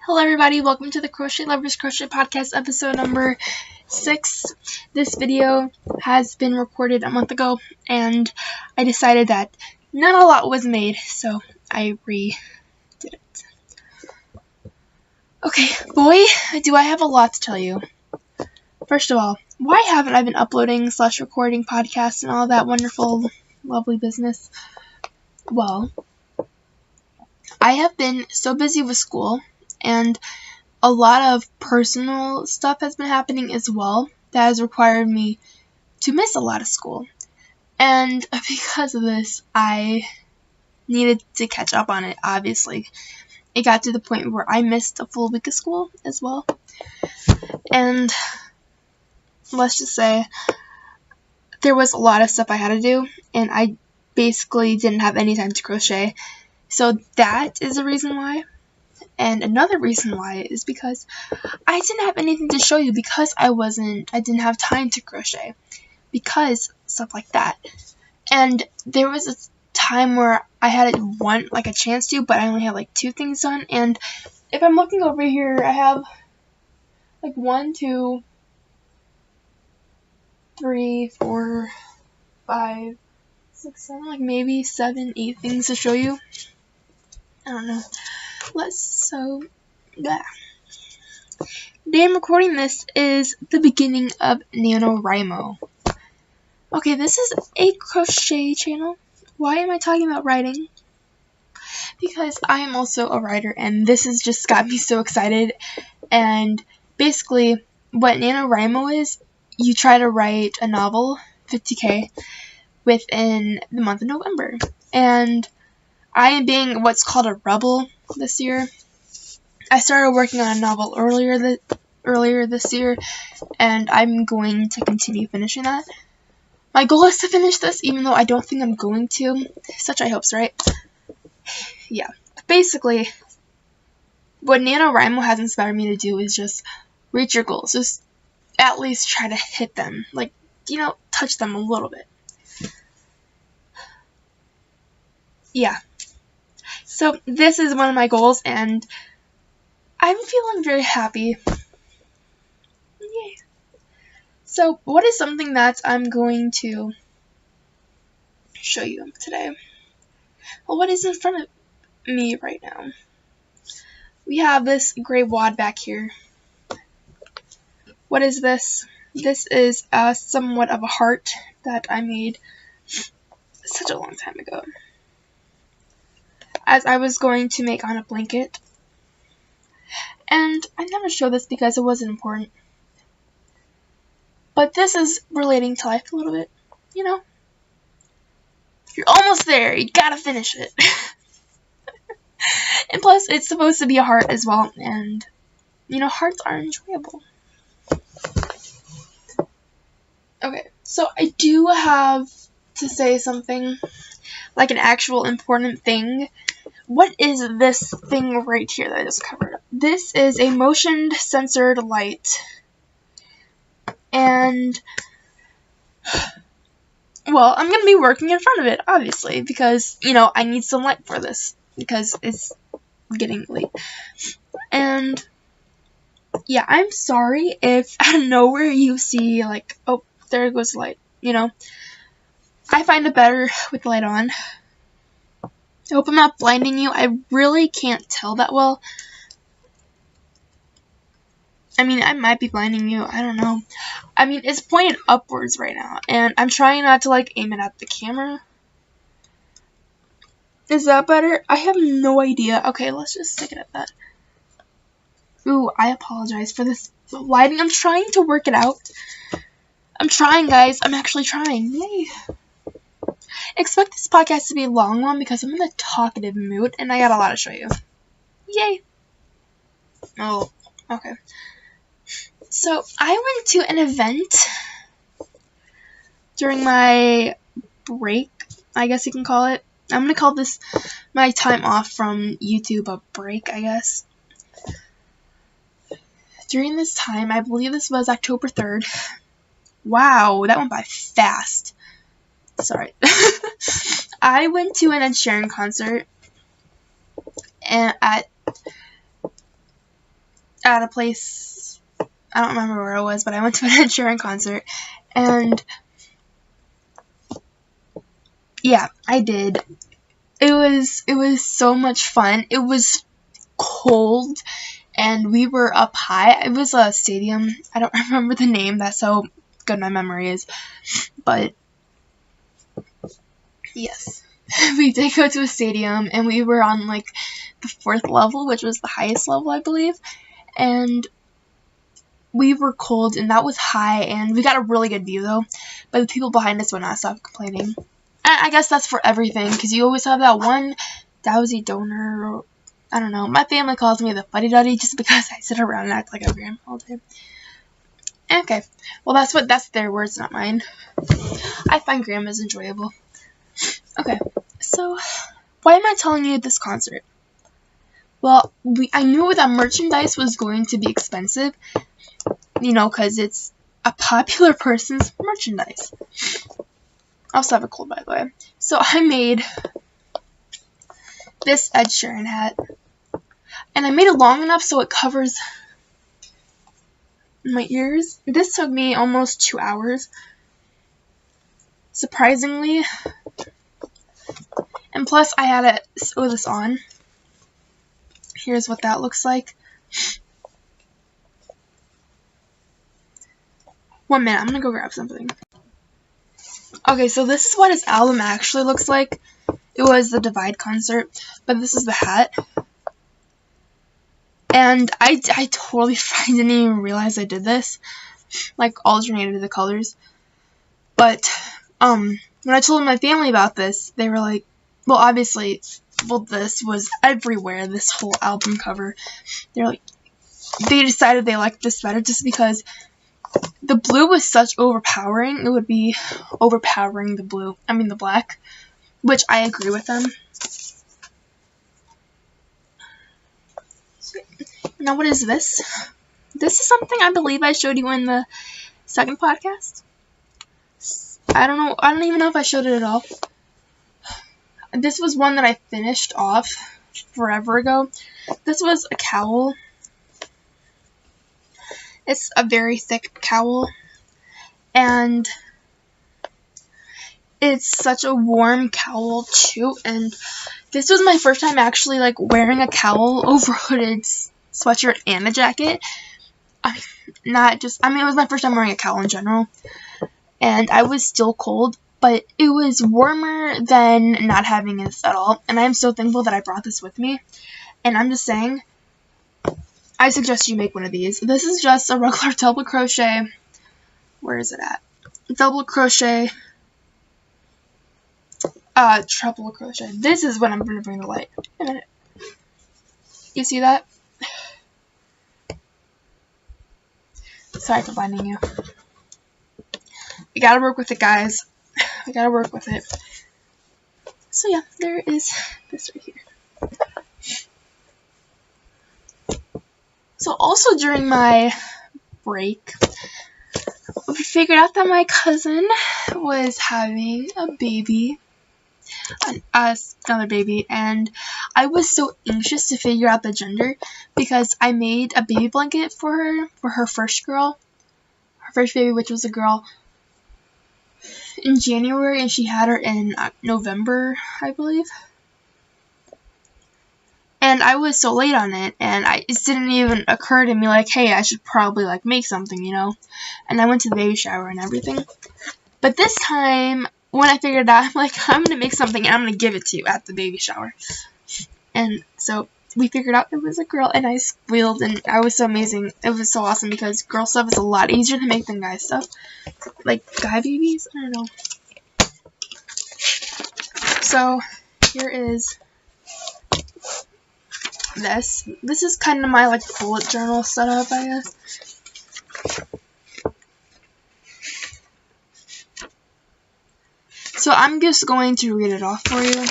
Hello everybody, welcome to the Crochet Lovers Crochet Podcast episode number 6. This video has been recorded a month ago and I decided that not a lot was made, so I redid it. Okay, boy, do I have a lot to tell you. First of all, why haven't I been uploading / recording podcasts and all that wonderful, lovely business? Well, I have been so busy with school and a lot of personal stuff has been happening as well that has required me to miss a lot of school. And because of this, I needed to catch up on it, obviously. It got to the point where I missed a full week of school as well. And let's just say there was a lot of stuff I had to do, and I basically didn't have any time to crochet. So that is the reason why. And another reason why is because I didn't have anything to show you because I didn't have time to crochet. Because stuff like that. And there was a time where I had a chance to, but I only had like 2 things done. And if I'm looking over here, I have like 1, 2, 3, 4, 5, 6, 7, like maybe 7, 8 things to show you. I don't know. The day I'm recording this is the beginning of NaNoWriMo. Okay, this is a crochet channel. Why am I talking about writing? Because I am also a writer, and this has just got me so excited. And basically, what NaNoWriMo is, you try to write a novel, 50K, within the month of November. And I am being what's called a rebel this year. I started working on a novel earlier this year, and I'm going to continue finishing that. My goal is to finish this, even though I don't think I'm going to. Such high hopes, right? Yeah. Basically, what NaNoWriMo has inspired me to do is just reach your goals. Just at least try to hit them. Like, touch them a little bit. Yeah. So this is one of my goals, and I'm feeling very happy. Yay. So what is something that I'm going to show you today? Well, what is in front of me right now? We have this gray wad back here. What is this? This is somewhat of a heart that I made such a long time ago, as I was going to make on a blanket. And I'm not going to show this because it wasn't important. But this is relating to life a little bit, You're almost there. You gotta finish it. And plus, it's supposed to be a heart as well. And, hearts are enjoyable. Okay, so I do have to say something, like an actual important thing. What is this thing right here that I just covered up? This is a motion censored light. And, well, I'm going to be working in front of it, obviously, because, I need some light for this, because it's getting late. And, yeah, I'm sorry if out of nowhere you see, like, oh, there goes the light, I find it better with the light on. I hope I'm not blinding you. I really can't tell that well. I mean, I might be blinding you. I don't know. I mean, it's pointed upwards right now, and I'm trying not to, aim it at the camera. Is that better? I have no idea. Okay, let's just stick it at that. Ooh, I apologize for this lighting. I'm trying to work it out. I'm trying, guys. I'm actually trying. Yay. Expect this podcast to be a long one because I'm in a talkative mood, and I got a lot to show you. Yay. Oh, okay. So, I went to an event during my break, I guess you can call it. I'm going to call this my time off from YouTube a break, I guess. During this time, I believe this was October 3rd. Wow, that went by fast. Sorry. I went to an Ed Sheeran concert at at a place, I don't remember where it was, but I went to an Ed Sheeran concert, and yeah, I did. It was so much fun. It was cold, and we were up high. It was a stadium. I don't remember the name. That's how good my memory is. But yes, we did go to a stadium, and we were on like the 4th level, which was the highest level, I believe. And we were cold, and that was high, and we got a really good view though. But the people behind us would not stop complaining. And I guess that's for everything, because you always have that one dowsy donor. Or, I don't know. My family calls me the fuddy-duddy just because I sit around and act like a grandma all day. Okay, well that's their words, not mine. I find grandmas enjoyable. Okay, so why am I telling you this concert? Well, I knew that merchandise was going to be expensive, you know, because it's a popular person's merchandise. I also have a cold, by the way. So I made this Ed Sheeran hat, and I made it long enough so it covers my ears. This took me almost 2 hours, surprisingly. And plus, I had to sew this on. Here's what that looks like. 1 minute, I'm gonna go grab something. Okay, so this is what his album actually looks like. It was the Divide concert, but this is the hat. And I totally didn't even realize I did this. Like, alternated the colors. But, when I told my family about this, they were like, well, obviously, this was everywhere, this whole album cover. They're like, they decided they liked this better just because the blue was such overpowering. It would be overpowering the black, which I agree with them. Now, what is this? This is something I believe I showed you in the second podcast. I don't know. I don't even know if I showed it at all. This was one that I finished off forever ago. This was a cowl. It's a very thick cowl, and it's such a warm cowl too. And this was my first time actually like wearing a cowl over a hooded sweatshirt and a jacket. It was my first time wearing a cowl in general, and I was still cold, but it was warmer than not having this at all. And I am so thankful that I brought this with me. And I'm just saying, I suggest you make one of these. This is just a regular double crochet. Where is it at? Double crochet. Treble crochet. This is when I'm going to bring the light. A minute. You see that? Sorry for blinding you. You gotta work with it, guys. I gotta work with it. So yeah, there is this right here. So also during my break, we figured out that my cousin was having a baby, another baby, and I was so anxious to figure out the gender because I made a baby blanket for her first baby, which was a girl, in January, and she had her in November, I believe. And I was so late on it, and it didn't even occur to me, like, hey, I should probably, like, make something, you know? And I went to the baby shower and everything. But this time, when I figured it out, I'm like, I'm going to make something, and I'm going to give it to you at the baby shower. And so we figured out it was a girl, and I squealed, and I was so amazing. It was so awesome, because girl stuff is a lot easier to make than guy stuff. Like, guy babies? I don't know. So, here is this. This is kind of my, like, bullet journal setup, I guess. So I'm just going to read it off for you,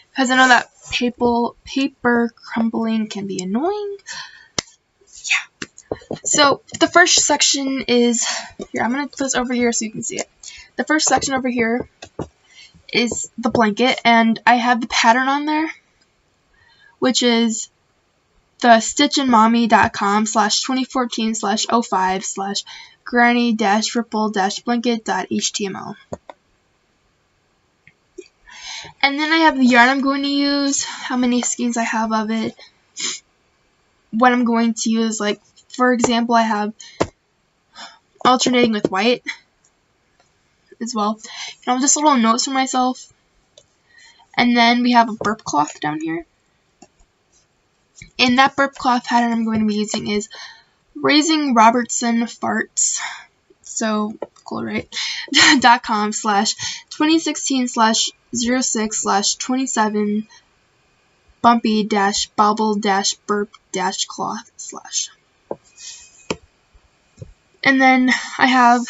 because I know that paper crumbling can be annoying. Yeah. So the first section is here. I'm going to put this over here so you can see it. The first section over here is the blanket, and I have the pattern on there, which is the stitchandmommy.com/2014/05/granny-ripple-blanket.html. And then I have the yarn I'm going to use, how many skeins I have of it, what I'm going to use. Like, for example, I have alternating with white as well. Just little notes for myself. And then we have a burp cloth down here. And that burp cloth pattern I'm going to be using is Raising Robertson Farts. So cool, right? .com/2016/06/27 bumpy-bobble-burp-cloth/. And then I have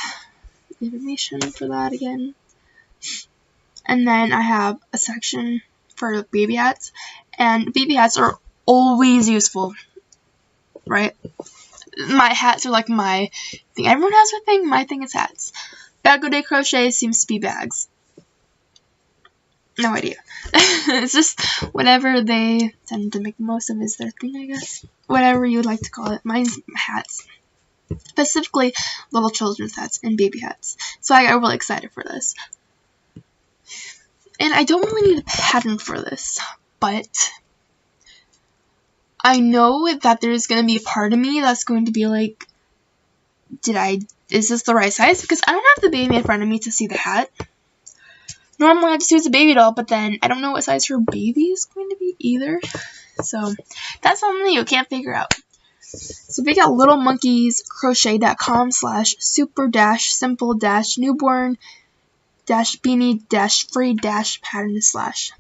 information for that again. And then I have a section for baby hats. And baby hats are always useful, right? My hats are like my thing. Everyone has a thing. My thing is hats. Bag O' Day Crochet seems to be bags. No idea. It's just whatever they tend to make the most of is their thing, I guess. Whatever you would like to call it. Mine's hats. Specifically, little children's hats and baby hats. So I got really excited for this. And I don't really need a pattern for this, but I know that there's going to be a part of me that's going to be like, is this the right size? Because I don't have the baby in front of me to see the hat. Normally I just use a baby doll, but then I don't know what size her baby is going to be either. So that's something you can't figure out. So we got littlemonkeys-crochet.com/super-simple-newborn-beanie-free-pattern/.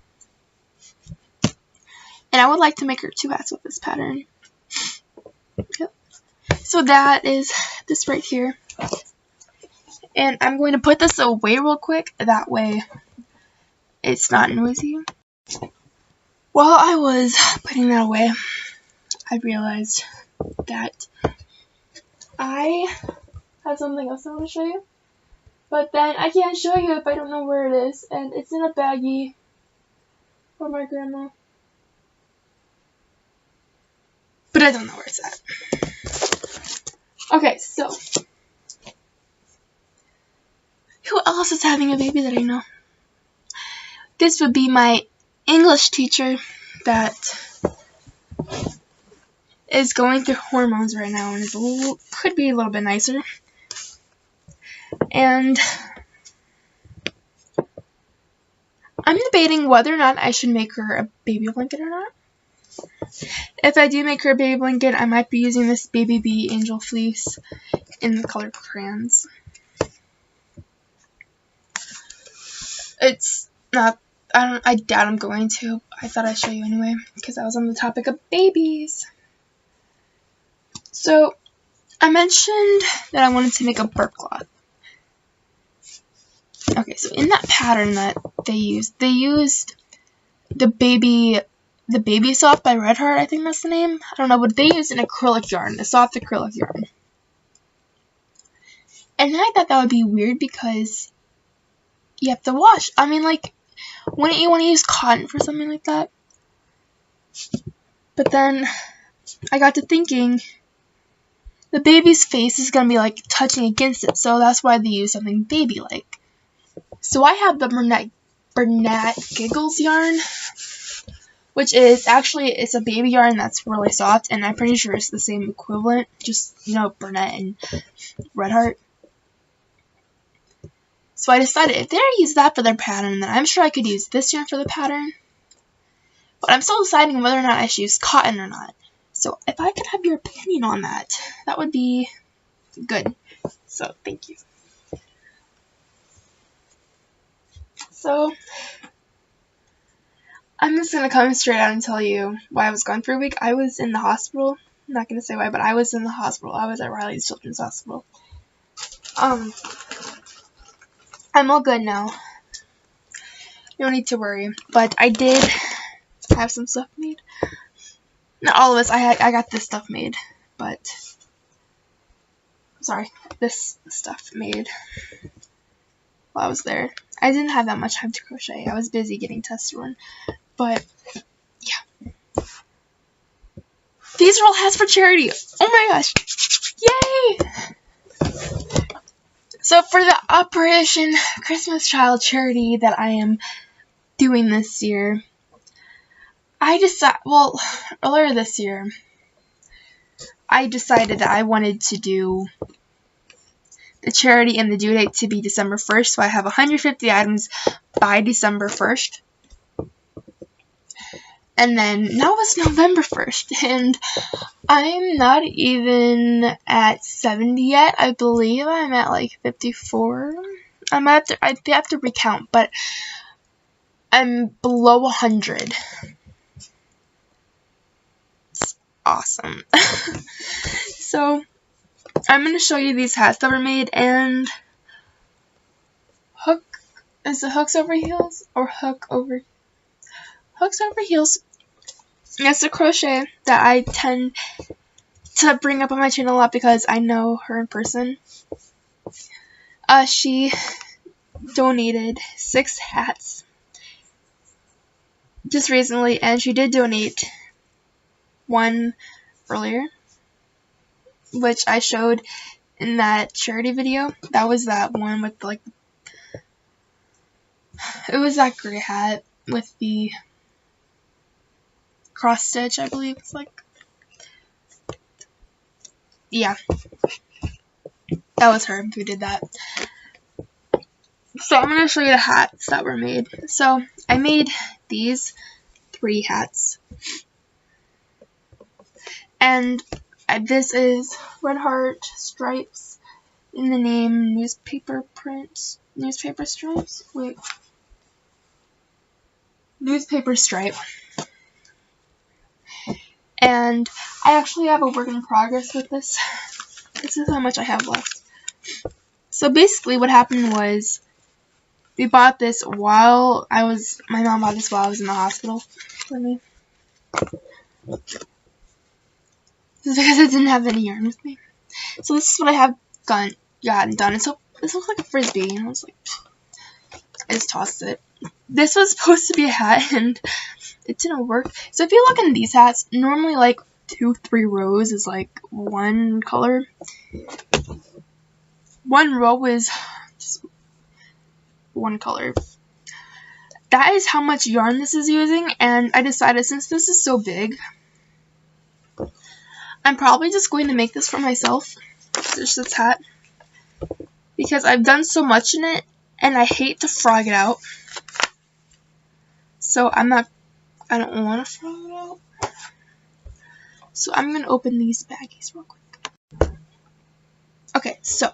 And I would like to make her 2 hats with this pattern. Yep. So that is this right here. And I'm going to put this away real quick. That way it's not noisy. While I was putting that away, I realized that I have something else I want to show you. But then I can't show you if I don't know where it is. And it's in a baggie for my grandma. But I don't know where it's at. Okay, so who else is having a baby that I know? This would be my English teacher that is going through hormones right now and could be a little bit nicer. And I'm debating whether or not I should make her a baby blanket or not. If I do make her a baby blanket, I might be using this Baby Bee Angel Fleece in the color crayons. It's not, I doubt I'm going to. I thought I'd show you anyway, because I was on the topic of babies. So, I mentioned that I wanted to make a burp cloth. Okay, so in that pattern that they used the baby soft by Red Heart, I think that's the name. I don't know, but they used an acrylic yarn, a soft acrylic yarn. And I thought that would be weird because you have to wash. I mean, like, wouldn't you want to use cotton for something like that? But then I got to thinking, the baby's face is going to be, like, touching against it, so that's why they use something baby-like. So I have the Bernat Giggles yarn, which is actually, it's a baby yarn that's really soft, and I'm pretty sure it's the same equivalent, just, you know, Bernat and Red Heart. So I decided if they already use that for their pattern, then I'm sure I could use this yarn for the pattern. But I'm still deciding whether or not I should use cotton or not. So if I could have your opinion on that, that would be good. So thank you. So I'm just going to come straight out and tell you why I was gone for a week. I was in the hospital. I'm not going to say why, but I was in the hospital. I was at Riley's Children's Hospital. I'm all good now. No need to worry. But I did have some stuff made. Not all of us. I got this stuff made. But, sorry, this stuff made while I was there. I didn't have that much time to crochet. I was busy getting tests run. But, yeah. These are all hats for charity. Oh my gosh. Yay! So for the Operation Christmas Child charity that I am doing this year, earlier this year, I decided that I wanted to do the charity and the due date to be December 1st, so I have 150 items by December 1st. And then now it's November 1st, and I'm not even at 70 yet. I believe I'm at like 54. I have to recount, but I'm below 100. It's awesome. So I'm going to show you these hats that were made, and is it hooks over heels or hooks over heels? It's a crochet that I tend to bring up on my channel a lot because I know her in person. She donated 6 hats just recently, and she did donate one earlier, which I showed in that charity video. That was that one with like, it was that gray hat with the cross stitch, I believe. It's like, yeah, that was her who did that. So I'm going to show you the hats that were made. So I made these 3 hats, and this is red heart stripes in the name newspaper stripes. Wait, newspaper stripe. And I actually have a work in progress with this. This is how much I have left. So basically what happened was, we bought this my mom bought this while I was in the hospital for me. This is because I didn't have any yarn with me. So this is what I have gotten done. And so this looks like a frisbee, and I was like, I just tossed it. This was supposed to be a hat, and it didn't work. So if you look in these hats, normally like 2-3 rows is like one color. One row is just one color. That is how much yarn this is using, and I decided since this is so big, I'm probably just going to make this for myself, just this hat, because I've done so much in it, and I hate to frog it out. So I don't want to frog it out. So I'm going to open these baggies real quick. Okay, so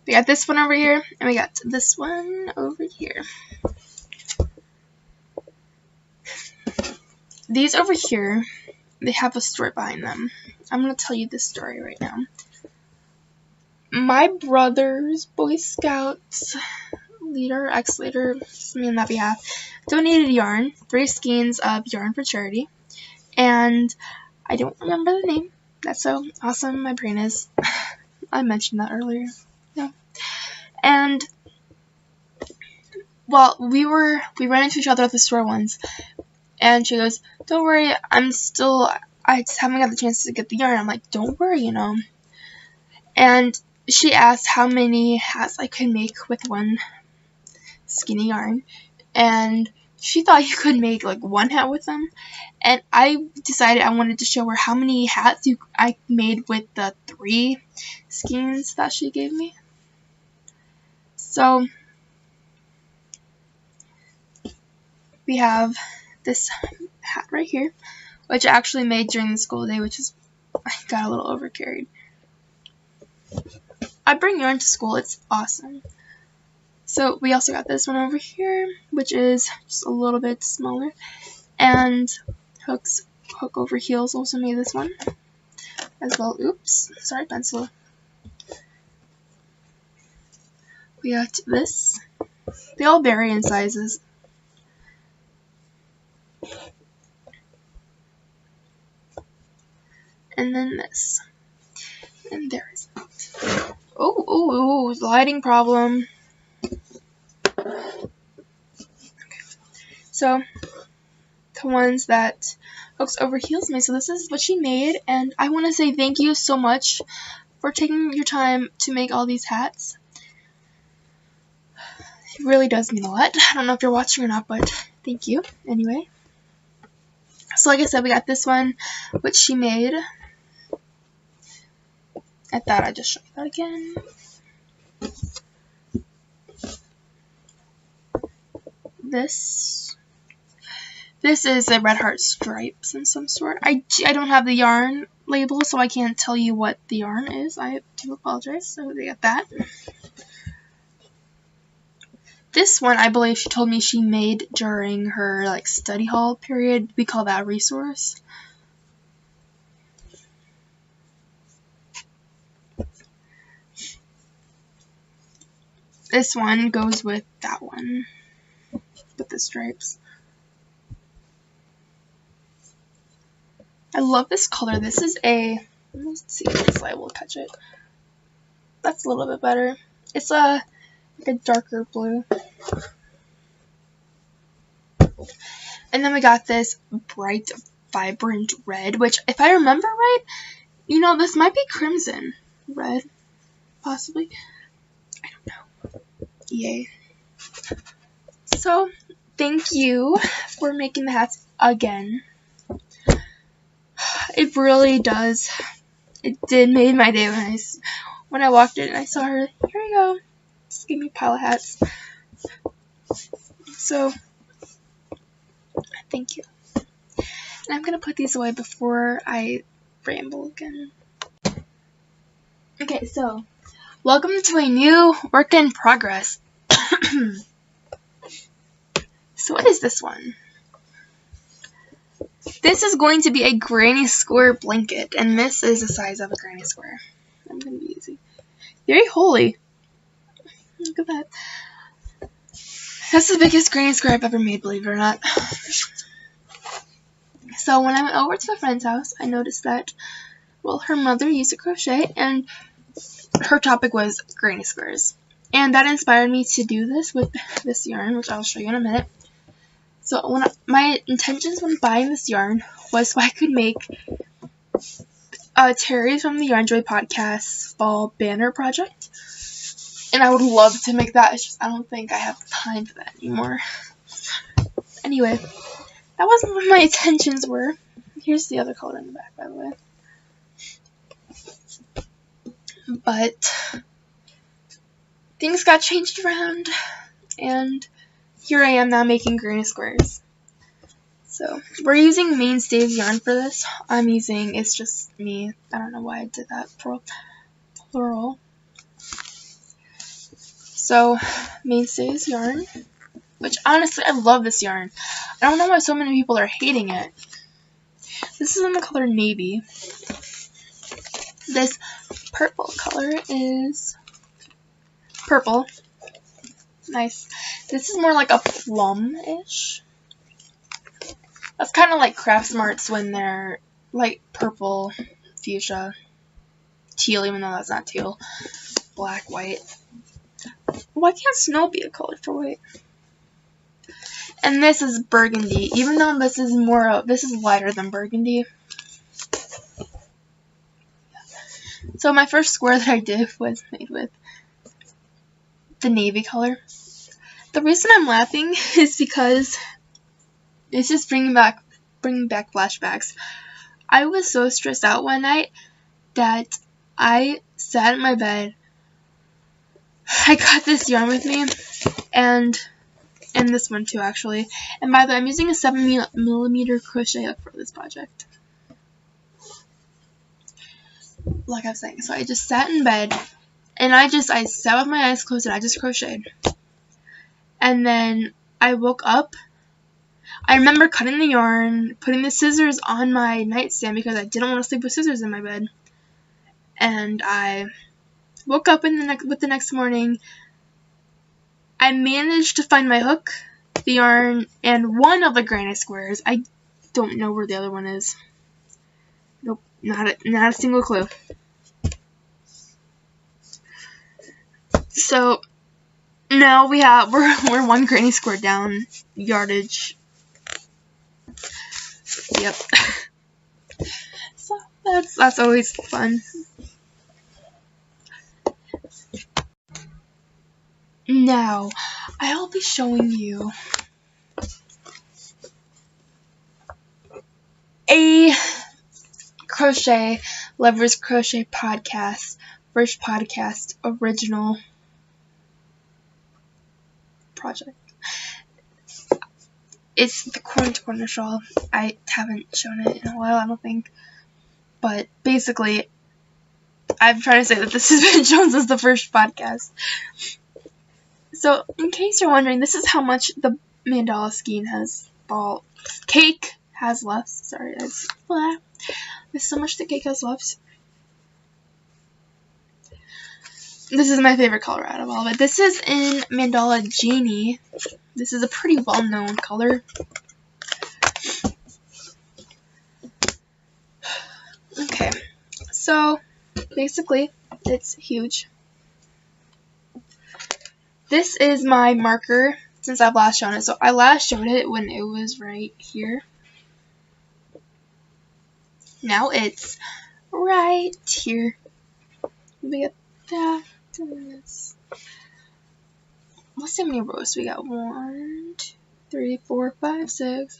we got this one over here, and we got this one over here. These over here, they have a story behind them. I'm going to tell you this story right now. My brother's Boy Scouts leader, ex-leader, me on that behalf, donated yarn, 3 skeins of yarn for charity, and I don't remember the name. That's so awesome, my brain is. I mentioned that earlier. Yeah. And, well, we ran into each other at the store once, and she goes, don't worry, I just haven't got the chance to get the yarn. I'm like, don't worry, you know. And she asked how many hats I could make with one skinny yarn, and she thought you could make like 1 hat with them, and I decided I wanted to show her how many hats I made with the 3 skeins that she gave me. So we have this hat right here, which I actually made during the school day, which is, I got a little overcarried. I bring yarn to school, it's awesome. So we also got this one over here, which is just a little bit smaller, and hook over heels also made this one as well. Oops, sorry, pencil. We got this. They all vary in sizes. And then this. And there is that. Oh, lighting problem. Okay. So, the ones that hooks over heels me. So this is what she made, and I want to say thank you so much for taking your time to make all these hats. It really does mean a lot. I don't know if you're watching or not, but thank you anyway. So like I said, we got this one, which she made. I thought I'd just show you that again. This is a red heart stripes in some sort. I don't have the yarn label, so I can't tell you what the yarn is. I do apologize. So they got that. This one, I believe she told me she made during her like study hall period. We call that a resource. This one goes with that one, with the stripes. I love this color. This is a, let's see if this light will catch it. That's a little bit better. It's like a darker blue. And then we got this bright, vibrant red, which if I remember right, you know, this might be crimson red, possibly. I don't know. Yay. So, thank you for making the hats again. It really does. It did make my day when I walked in and I saw her. Here you go. Just give me a pile of hats. So, thank you. And I'm going to put these away before I ramble again. Okay, so, welcome to a new work in progress. So what is this one? This is going to be a granny square blanket, and this is the size of a granny square. I'm going to be easy. Very holy. Look at that. That's the biggest granny square I've ever made, believe it or not. So when I went over to a friend's house, I noticed that, well, her mother used to crochet, and her topic was granny squares. And that inspired me to do this with this yarn, which I'll show you in a minute. So my intentions when buying this yarn was so I could make Terry's from the Yarn Joy podcast fall banner project. And I would love to make that. It's just I don't think I have time for that anymore. Anyway, that wasn't what my intentions were. Here's the other color in the back, by the way. But things got changed around, and here I am now making granny squares. So we're using Mainstays yarn for this. It's just me. I don't know why I did that plural. So Mainstays yarn, which honestly I love this yarn. I don't know why so many people are hating it. This is in the color navy. This purple color is purple. Nice. This is more like a plum-ish. That's kind of like Craft Smarts when they're like purple, fuchsia, teal, even though that's not teal, black, white. Why can't snow be a color for white? And this is burgundy, even though this is lighter than burgundy. So my first square that I did was made with the navy color. The reason I'm laughing is because it's just bringing back flashbacks. I was so stressed out one night that I sat in my bed. I got this yarn with me, and this one too, actually. And by the way, I'm using a 7mm crochet hook for this project. Like I was saying, so I just sat in bed, and I sat with my eyes closed, and I just crocheted. And then I woke up. I remember cutting the yarn, putting the scissors on my nightstand because I didn't want to sleep with scissors in my bed. And I woke up with the next morning. I managed to find my hook, the yarn, and one of the granny squares. I don't know where the other one is. Nope, not a single clue. So now we're one granny square down yardage. Yep. So that's always fun. Now, I'll be showing you a crochet lovers crochet podcast, first podcast original project. It's the corner to corner shawl. I haven't shown it in a while, I don't think, but basically I'm trying to say that this has been shown as the first podcast. So in case you're wondering, this is how much the mandala skein cake has left. Sorry, there's so much the cake has left. This is my favorite color out of all of it. This is in Mandala Genie. This is a pretty well-known color. Okay, so basically, it's huge. This is my marker since I've last shown it. So I last showed it when it was right here. Now it's right here. We get that. Let's see how many rows we got. 1, 2, 3, 4, 5, 6.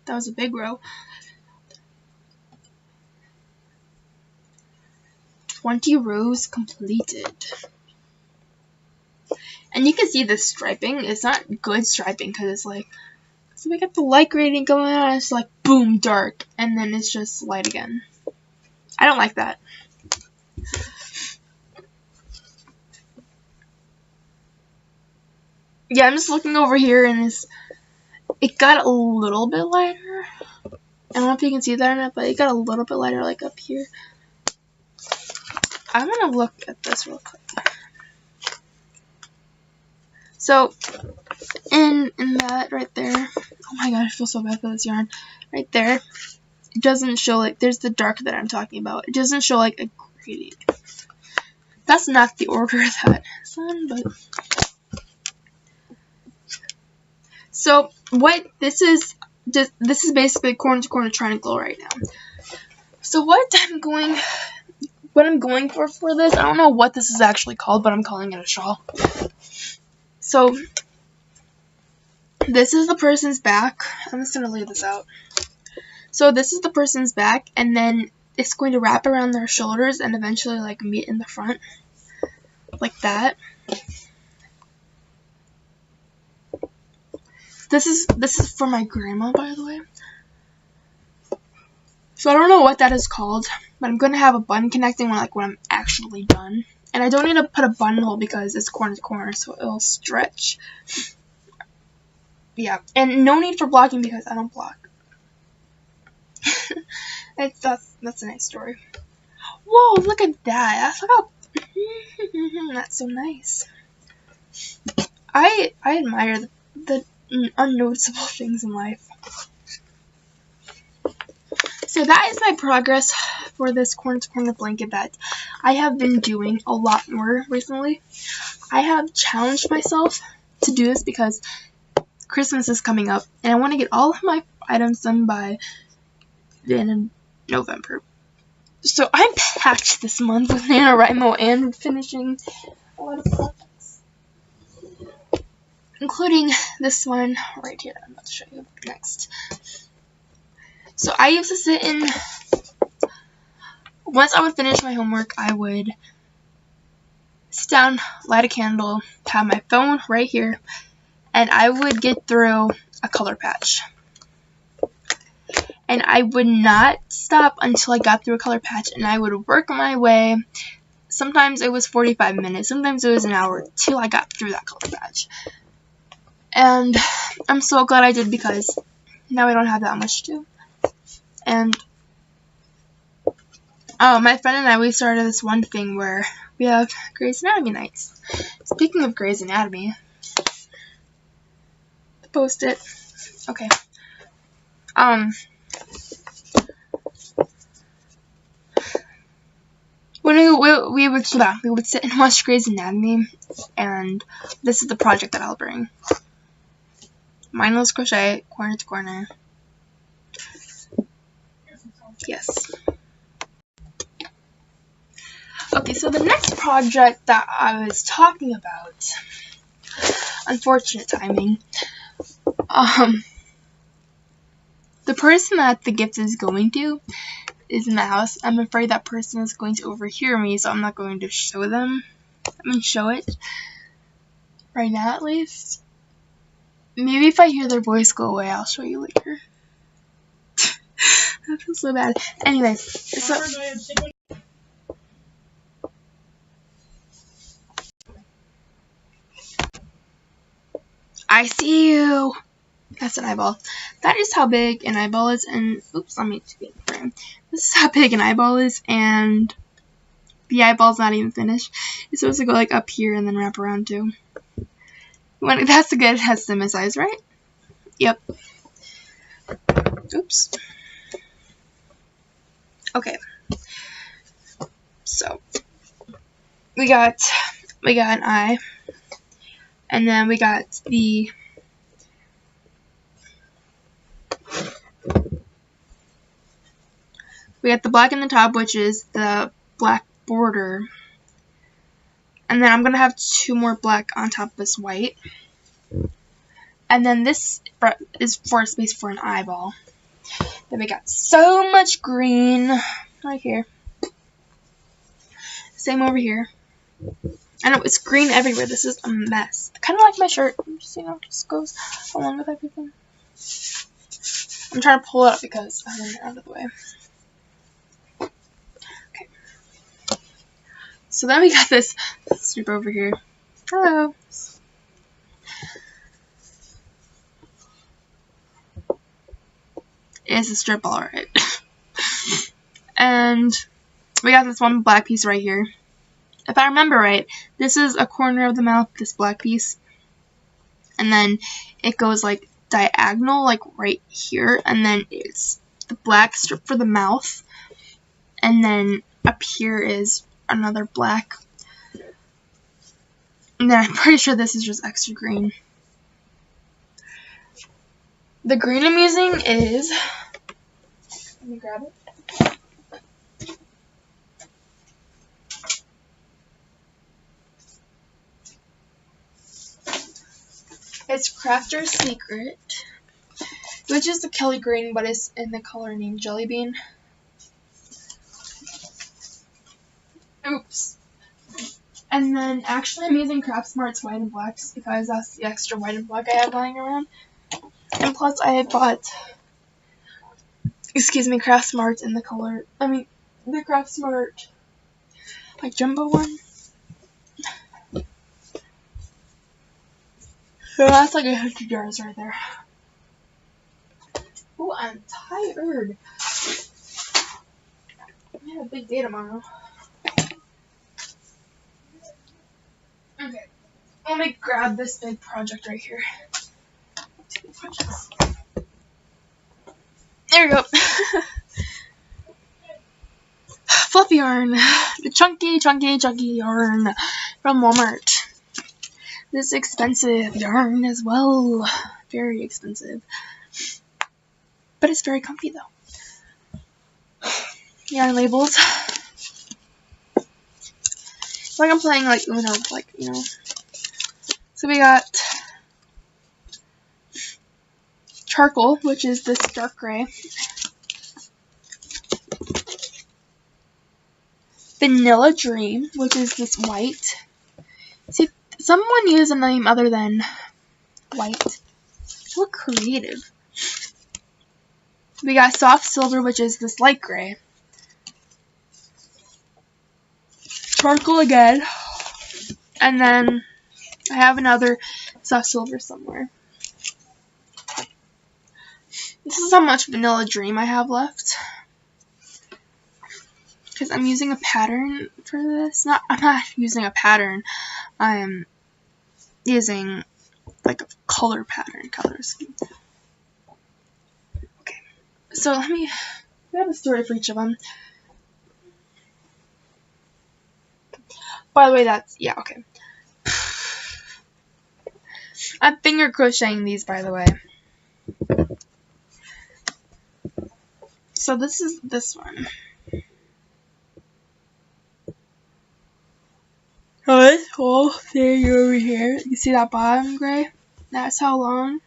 That was a big row. 20 rows completed. And you can see the striping. It's not good striping because it's like, so we got the light gradient going on. It's like boom, dark, and then it's just light again. I don't like that. Yeah, I'm just looking over here, and it got a little bit lighter. I don't know if you can see that or not, but it got a little bit lighter, like up here. I'm gonna look at this real quick. So, in that right there, oh my gosh, I feel so bad for this yarn. Right there, it doesn't show, like, there's the dark that I'm talking about. It doesn't show, like, a gradient. That's not the order that it's on, but... So, what this is basically corner to corner triangle right now. So what I'm going for this, I don't know what this is actually called, but I'm calling it a shawl. So, this is the person's back. I'm just going to lay this out. So, this is the person's back, and then it's going to wrap around their shoulders and eventually, like, meet in the front. Like that. This is for my grandma, by the way. So, I don't know what that is called, but I'm going to have a button connecting when I'm actually done. And I don't need to put a buttonhole because it's corner to corner, so it'll stretch. Yeah, and no need for blocking because I don't block. That's a nice story. Whoa, look at that! Look how that's so nice. I admire the unnoticeable things in life. So that is my progress for this corner to corner blanket that I have been doing a lot more recently. I have challenged myself to do this because Christmas is coming up and I want to get all of my items done by the end of November. So I'm packed this month with NaNoWriMo and finishing a lot of projects, including this one right here. I'm about to show you next. So I used to sit in, once I would finish my homework, I would sit down, light a candle, have my phone right here, and I would get through a color patch. And I would not stop until I got through a color patch, and I would work my way. Sometimes it was 45 minutes, sometimes it was an hour, till I got through that color patch. And I'm so glad I did because now I don't have that much to do. And my friend and I, we started this one thing where we have Grey's Anatomy nights. Speaking of Grey's Anatomy, post it. Okay. When we would sit and watch Grey's Anatomy, and this is the project that I'll bring. mindless crochet, corner to corner. Yes. Okay, so the next project that I was talking about, unfortunate timing, the person that the gift is going to is in the house. I'm afraid that person is going to overhear me, so I'm not going to show them. Show it right now at least. Maybe if I hear their voice go away, I'll show you later. That feels so bad. Anyway, so I see you. That's an eyeball. That is how big an eyeball is, and oops, let me get the frame. This is how big an eyeball is, and the eyeball's not even finished. It's supposed to go like up here and then wrap around too. When that's a good estimate size, right? Yep. Oops. Okay. So we got an eye, and then we got the black in the top, which is the black border. And then I'm going to have 2 more black on top of this white. And then this is for a space for an eyeball. Then we got so much green right here. Same over here. I know it's green everywhere. This is a mess. Kind of like my shirt. Just, just goes along with everything. I'm trying to pull it up because I want it out of the way. Okay. So then we got this strip over here. Hello. It's a strip, alright. And we got this one black piece right here. If I remember right, this is a corner of the mouth, this black piece. And then it goes like diagonal, like right here. And then it's the black strip for the mouth. And then up here is another black. And then I'm pretty sure this is just extra green. The green I'm using is, let me grab it. It's Crafter's Secret, which is the Kelly green, but it's in the color named Jelly Bean. Oops. And then actually I'm using Craft Smart's white and blacks because that's the extra white and black I have lying around. And plus I had bought, Craft Smart in the color, the Craft Smart, like jumbo one. So that's like 100 yards right there. Oh, I'm tired. I have a big day tomorrow. Okay, let me grab this big project right here. There you go. Fluffy yarn. The chunky yarn from Walmart. This expensive yarn as well. Very expensive. But it's very comfy though. Yarn labels. It's like I'm playing like Uno, So we got charcoal, which is this dark gray. Vanilla Dream, which is this white. See, someone used a name other than white. Look creative. We got Soft Silver, which is this light gray. Charcoal again. And then I have another Soft Silver somewhere. This is how much Vanilla Dream I have left. Because I'm using a pattern for this. I'm not using a pattern. I'm using like a color scheme. Okay. So we have a story for each of them. By the way, okay. I'm finger crocheting these, by the way. So this is this one. So this whole thing over here, you see that bottom gray? That's how long.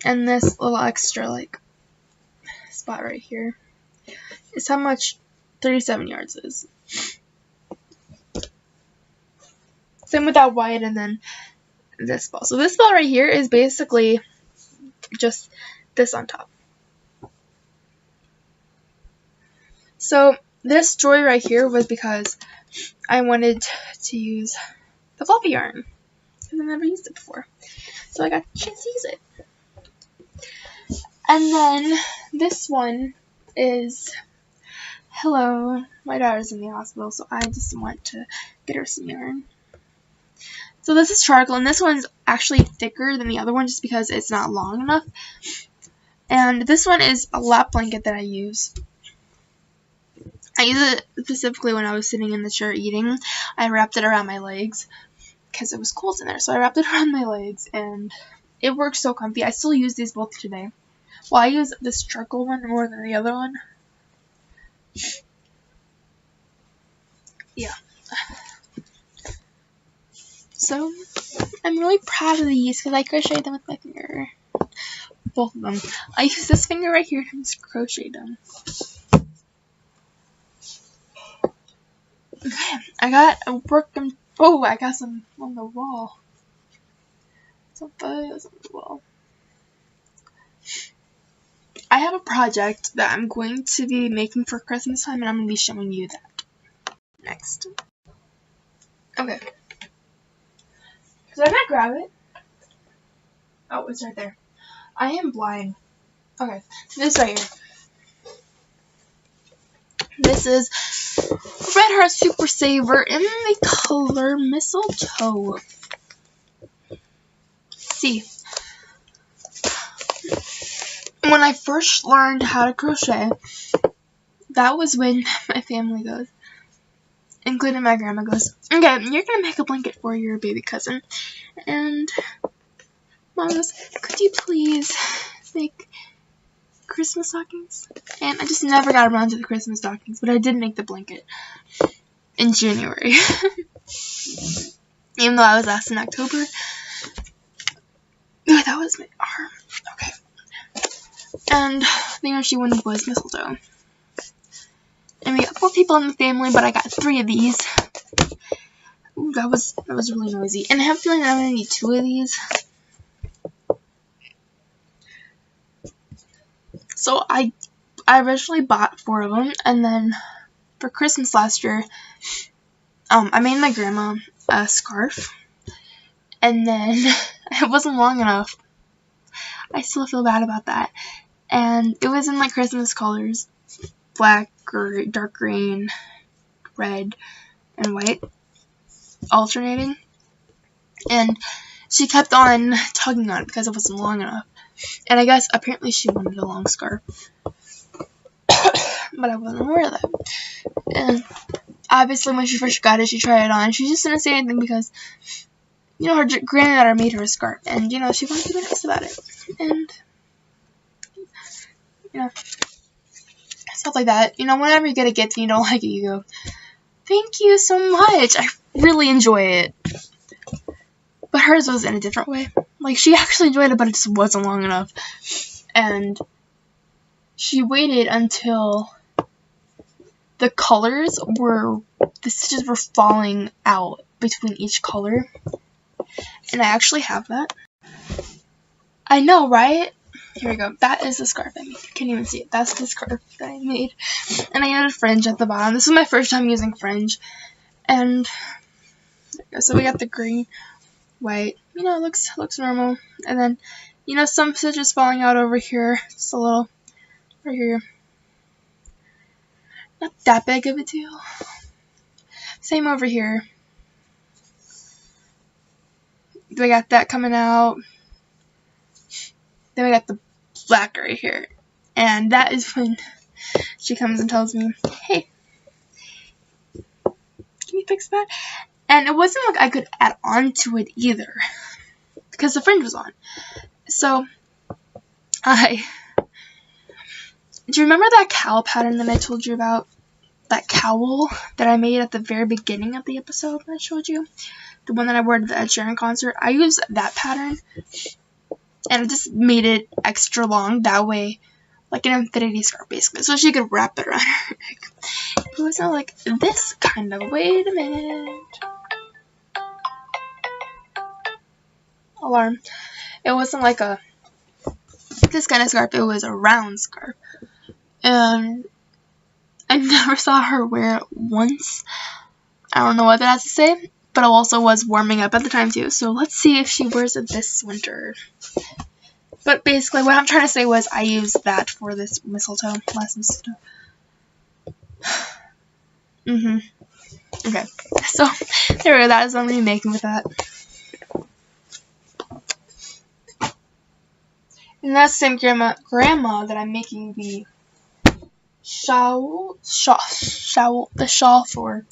And this little extra like spot right here is how much 37 yards is. Same with that white and then this ball. So this ball right here is basically just this on top. So this joy right here was because I wanted to use the fluffy yarn because I've never used it before. So I got a chance to use it. And then this one is, hello, my daughter's in the hospital, so I just want to get her some yarn. So this is charcoal, and this one's actually thicker than the other one just because it's not long enough. And this one is a lap blanket that I use. I use it specifically when I was sitting in the chair eating. I wrapped it around my legs because it was cold in there, so I wrapped it around my legs, and it works so comfy. I still use these both today. Well, I use this charcoal one more than the other one. Yeah. So, I'm really proud of these because I crocheted them with my finger. Both of them. I use this finger right here to just crochet them. Okay, I got a working. Oh, I got some on the wall. Some photos on the wall. I have a project that I'm going to be making for Christmas time, and I'm going to be showing you that next. Okay. So I'm going to grab it. Oh, it's right there. I am blind. Okay, so this right here. This is Red Heart Super Saver in the color Mistletoe. See, when I first learned how to crochet, that was when my family goes, including my grandma, goes, okay, you're going to make a blanket for your baby cousin. And Mom goes, could you please make Christmas stockings? And I just never got around to the Christmas stockings, but I did make the blanket in January. Even though I was asked in October. Oh, that was my arm. Okay. And the one she wanted was mistletoe. And we got 4 people in the family, but I got 3 of these. Ooh, that was really noisy. And I have a feeling that I'm gonna need 2 of these. So I originally bought 4 of them, and then for Christmas last year, I made my grandma a scarf, and then it wasn't long enough. I still feel bad about that. And it was in like Christmas colors, black, dark green, red, and white, alternating. And she kept on tugging on it because it wasn't long enough. And I guess apparently she wanted a long scarf. But I wasn't aware of that. And obviously when she first got it, she tried it on. She just didn't say anything because, you know, her granddaughter made her a scarf. And, you know, she wanted to be nice about it. And, you know, stuff like that. You know, whenever you get a gift and you don't like it, you go, thank you so much. I really enjoy it. But hers was in a different way. Like, she actually enjoyed it, but it just wasn't long enough. And she waited until the stitches were falling out between each color. And I actually have that. I know, right? Here we go. That is the scarf I made. You can't even see it. That's the scarf that I made. And I added fringe at the bottom. This is my first time using fringe. And so we got the green, white. You know, it looks normal. And then, you know, some stitches falling out over here. Just a little right here. Not that big of a deal. Same over here. We got that coming out. Then we got the black right here. And that is when she comes and tells me, hey, can you fix that? And it wasn't like I could add on to it either, because the fringe was on. So Do you remember that cowl pattern that I told you about? That cowl that I made at the very beginning of the episode that I showed you? The one that I wore at the Ed Sheeran concert? I used that pattern, and I just made it extra long, that way, like an infinity scarf, basically, so she could wrap it around her neck. It wasn't like this kind of, wait a minute. Alarm. It wasn't like this kind of scarf, it was a round scarf. And I never saw her wear it once. I don't know what that has to say, but it also was warming up at the time too, so let's see if she wears it this winter. But basically what I'm trying to say was I used that for this mistletoe, last mistletoe. Okay, so there we go, that is what I'm going to be making with that. And that's the same grandma that I'm making the shawl for.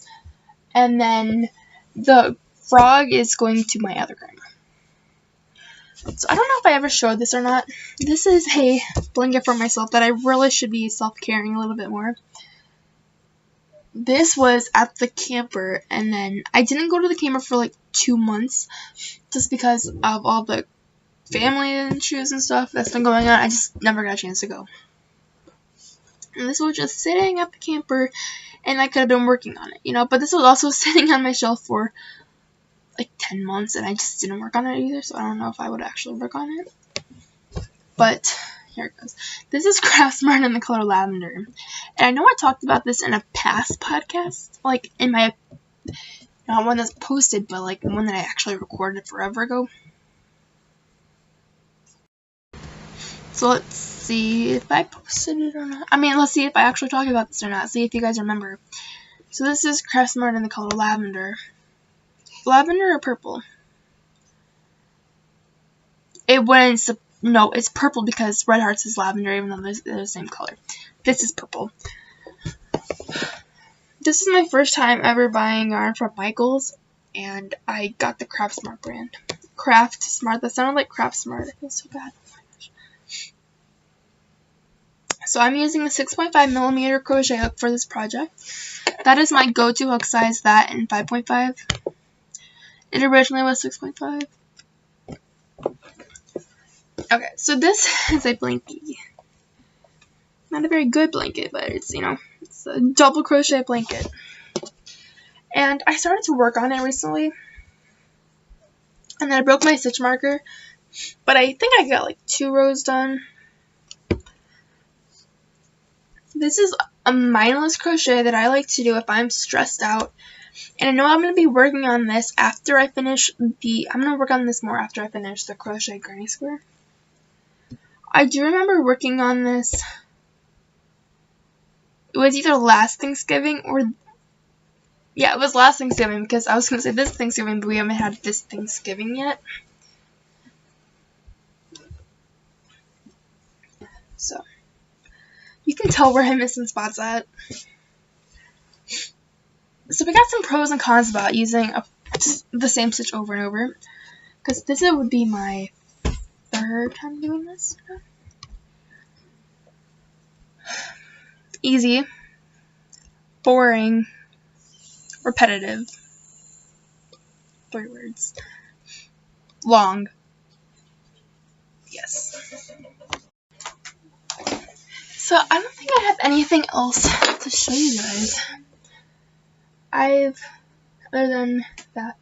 And then the frog is going to my other grandma. So I don't know if I ever showed this or not. This is a blanket for myself that I really should be self-caring a little bit more. This was at the camper, and then I didn't go to the camper for like 2 months just because of all the family issues and stuff that's been going on. I just never got a chance to go. And this was just sitting at the camper, and I could have been working on it, you know, but this was also sitting on my shelf for like 10 months, and I just didn't work on it either, so I don't know if I would actually work on it. But here it goes. This is Craft Smart in the color lavender. And I know I talked about this in a past podcast, like in my, not one that's posted, but like one that I actually recorded forever ago. So let's see if I posted it or not. I mean, let's see if I actually talked about this or not. See if you guys remember. So this is Craft Smart in the color lavender. Lavender or purple? It wouldn't. No, it's purple because Red Hearts is lavender, even though they're the same color. This is purple. This is my first time ever buying yarn from Michaels, and I got the Craft Smart brand. Craft Smart. That sounded like Craft Smart. I feel so bad. Oh my gosh. So I'm using a 6.5mm crochet hook for this project. That is my go-to hook size, that and 5.5. It originally was 6.5. Okay, so this is a blankie. Not a very good blanket, but it's, you know, it's a double crochet blanket. And I started to work on it recently. And then I broke my stitch marker. But I think I got like 2 rows done. This is a mindless crochet that I like to do if I'm stressed out. And I know I'm going to be working on this after I finish I'm going to work on this more after I finish the crochet granny square. I do remember working on this. It was either last Thanksgiving or, yeah, it was last Thanksgiving, because I was going to say this Thanksgiving, but we haven't had this Thanksgiving yet. So, you can tell where I'm missing spots at. So we got some pros and cons about using the same stitch over and over, because this would be my 3rd time doing this. Easy, boring, repetitive, 3 words, long, yes. So I don't think I have anything else to show you guys. Other than that,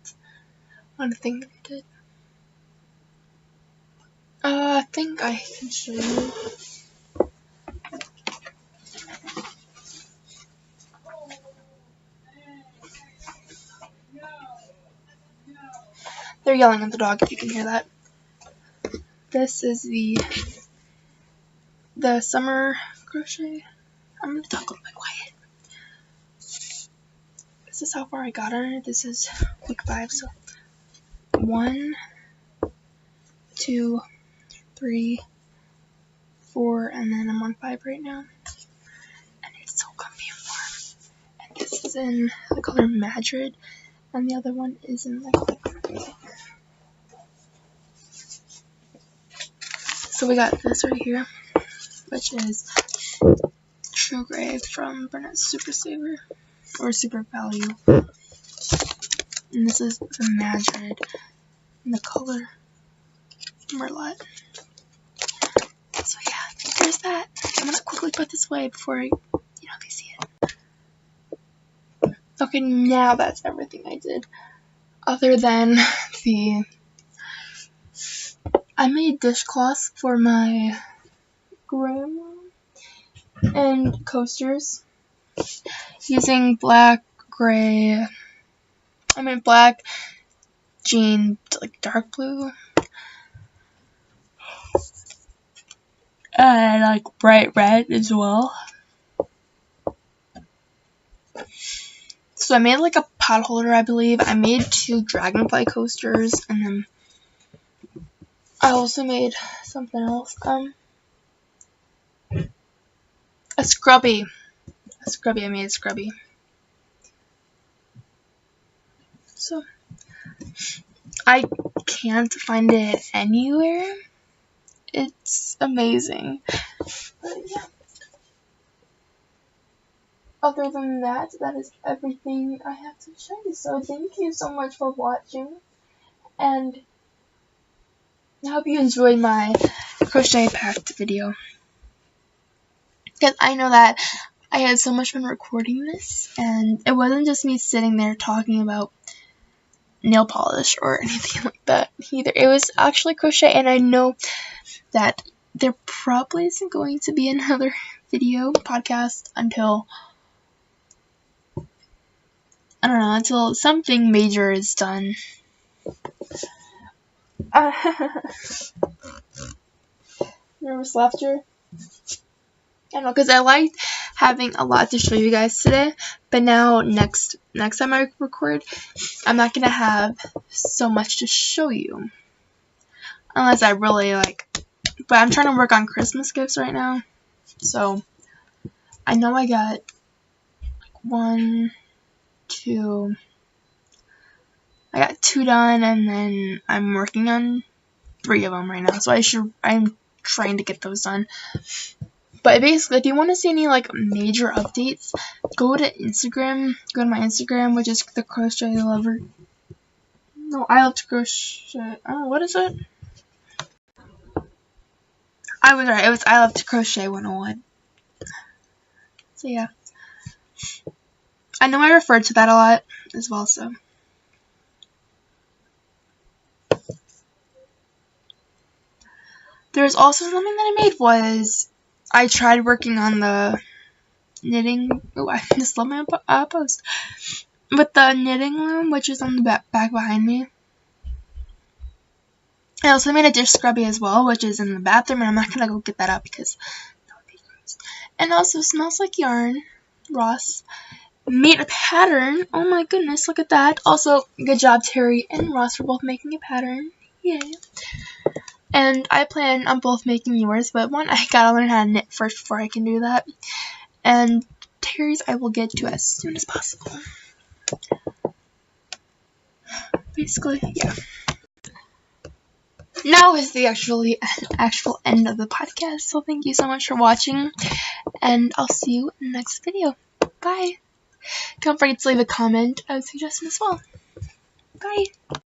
one thing that I did. I think I can show you. They're yelling at the dog, if you can hear that. This is the summer crochet. I'm going to talk a little bit quiet. This is how far I got on it. This is week 5, so 1, 2, 3, 4, and then I'm on 5 right now. And it's so comfy and warm. And this is in the color Madrid, and the other one is in the color pink. So we got this right here, which is True Gray from Burnett's Super Saver, or Super Value. And this is the Madrid in the color Merlot. So yeah, there's that. I'm gonna quickly put this away before they see it. Okay, now that's everything I did. Other than I made dishcloths for my grandma and coasters using black, jean, like dark blue, and like bright red as well. So I made like a pot holder, I believe. I made 2 dragonfly coasters, and then I also made something else. A scrubby. I made a scrubby. So I can't find it anywhere. It's amazing. But yeah. Other than that, that is everything I have to show you. So thank you so much for watching, and I hope you enjoyed my crochet packed video. Because I know that I had so much fun recording this, and it wasn't just me sitting there talking about nail polish or anything like that either. It was actually crochet, and I know that there probably isn't going to be another podcast until, I don't know, until something major is done. Nervous laughter. I don't know, because I liked having a lot to show you guys today, but now next time I record, I'm not going to have so much to show you. Unless I really but I'm trying to work on Christmas gifts right now. So I know I got 1, 2, I got 2 done, and then I'm working on 3 of them right now. So I'm trying to get those done. But basically, if you want to see any major updates, go to Instagram. Go to my Instagram, which is the Crochet Lover. No, I love to crochet. Oh, what is it? I was right. It was I love to crochet 101. So yeah, I know I referred to that a lot as well. So there's also something that I made was I tried working on the knitting. Oh, I just love my post. With the knitting loom, which is on the back behind me. I also made a dish scrubby as well, which is in the bathroom, and I'm not gonna go get that out because that would be gross. And also smells like yarn. Ross made a pattern. Oh my goodness, look at that. Also, good job, Terry and Ross, for both making a pattern. Yay. And I plan on both making yours, but one, I gotta learn how to knit first before I can do that. And Terry's I will get to as soon as possible. Basically, yeah. Now is the actual end of the podcast, so thank you so much for watching, and I'll see you in the next video. Bye! Don't forget to leave a comment and suggestion as well. Bye!